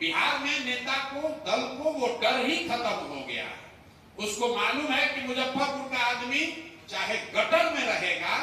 बिहार में नेता को, दल को वो डर ही खत्म हो गया। उसको मालूम है कि मुजफ्फरपुर का आदमी चाहे गटर में रहेगा,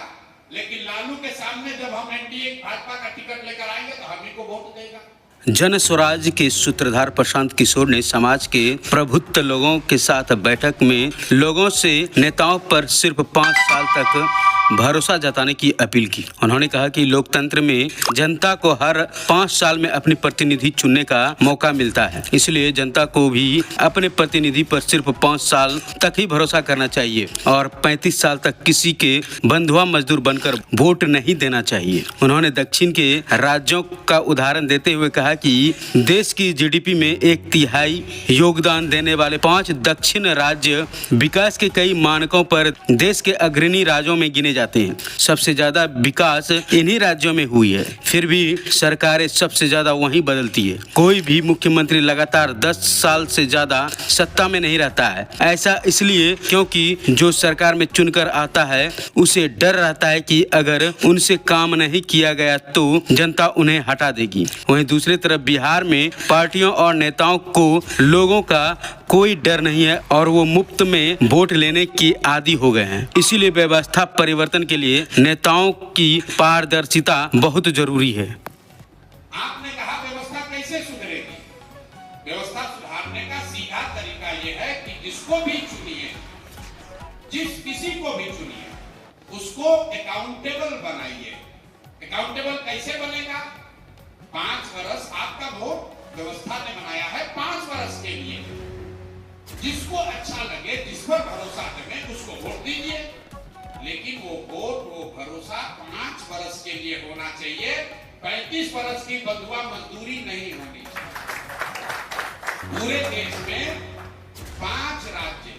लेकिन लालू के सामने जब हम एनडीए भाजपा का टिकट लेकर आएंगे तो हम ही को वोट देगा। जन स्वराज के सूत्रधार प्रशांत किशोर ने समाज के प्रबुद्ध लोगों के साथ बैठक में लोगों से नेताओं पर सिर्फ 5 साल तक भरोसा जताने की अपील की। उन्होंने कहा कि लोकतंत्र में जनता को हर 5 साल में अपनी प्रतिनिधि चुनने का मौका मिलता है, इसलिए जनता को भी अपने प्रतिनिधि पर सिर्फ 5 साल तक ही भरोसा करना चाहिए और 35 साल तक किसी के बंधुआ मजदूर बनकर वोट नहीं देना चाहिए। उन्होंने दक्षिण के राज्यों का उदाहरण देते हुए कहा कि देश की जीडीपी में 1/3 योगदान देने वाले 5 दक्षिण राज्य विकास के कई मानकों पर देश के अग्रणी राज्यों में गिने जाते हैं। सबसे ज्यादा विकास इन्हीं राज्यों में हुई है, फिर भी सरकारें सबसे ज्यादा वहीं बदलती है। कोई भी मुख्यमंत्री लगातार 10 साल से ज्यादा सत्ता में नहीं रहता है। ऐसा इसलिए क्योंकि जो सरकार में चुनकर आता है उसे डर रहता है कि अगर उनसे काम नहीं किया गया तो जनता उन्हें हटा देगी। वहीं दूसरी तरफ बिहार में पार्टियों और नेताओं को लोगों का कोई डर नहीं है और वो मुफ्त में वोट लेने की आदी हो गए हैं। इसीलिए व्यवस्था परिवर्तन के लिए नेताओं की पारदर्शिता बहुत जरूरी है। आपने कहा व्यवस्था कैसे सुधरेगी? व्यवस्था सुधारने का सीधा तरीका यह है कि जिसको भी चुनिए, जिस किसी को भी चुनिए, उसको अकाउंटेबल बनाइए। अकाउंटेबल कैसे बनेगा? 5 वर्ष आपका वोट व्यवस्था ने बनाया है 5 वर्ष के लिए। जिसको अच्छा लगे, जिस पर भरोसा लगे, उसको वोट दीजिए, लेकिन वो वोट, वो भरोसा 5 वर्ष के लिए होना चाहिए। 35 वर्ष की बंधुआ मजदूरी नहीं होनी चाहिए। पूरे देश में 5 राज्य,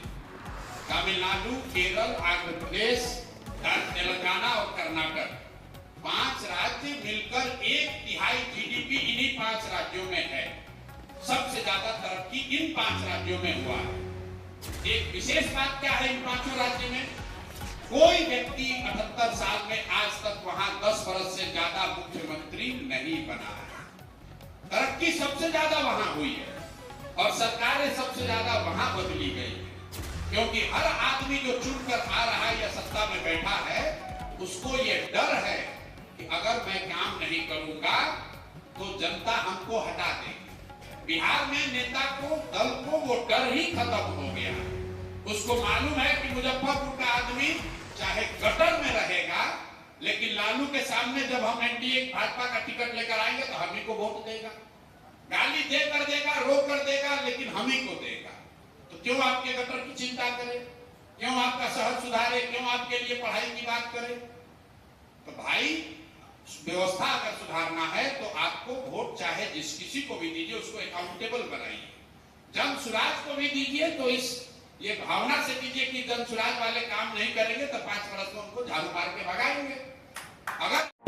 तमिलनाडु, केरल, आंध्र प्रदेश, तेलंगाना और कर्नाटक, 5 राज्य मिलकर 1/3 जीडीपी इन्हीं 5 राज्यों में है। सबसे ज्यादा तरक्की इन 5 राज्यों में हुआ है। एक विशेष बात क्या है इन 5 राज्यों में? कोई व्यक्ति 78 साल में आज तक वहां 10 वर्ष से ज्यादा मुख्यमंत्री नहीं बना है। तरक्की सबसे ज्यादा वहां हुई है और सरकारें सबसे ज्यादा वहां बदली गई है, क्योंकि हर आदमी जो चुनकर आ रहा है या सत्ता में बैठा है, उसको ये डर है कि अगर मैं काम नहीं करूंगा तो जनता हमको हटा देगी। बिहार में नेता को, दल को वो डर ही खत्म हो गया। उसको मालूम है कि मुजफ्फरपुर का आदमी चाहे गटर में रहेगा, लेकिन लालू के सामने जब हम एनडीए भाजपा का टिकट लेकर आएंगे तो हम ही को वोट देगा। गाली दे कर देगा, रो कर देगा, लेकिन हम ही को देगा। तो क्यों आपके गटर की चिंता करे? क्यों आपका शहर सुधारे? क्यों आपके लिए पढ़ाई की बात करे? तो भाई, व्यवस्था अगर सुधारना है तो आपको वोट चाहे जिस किसी को भी दीजिए, उसको अकाउंटेबल बनाइए। जन सुराज को भी दीजिए तो ये भावना से दीजिए कि जन सुराज वाले काम नहीं करेंगे तो 5 वर्ष में उनको झाड़ू मार के भगाएंगे। अगर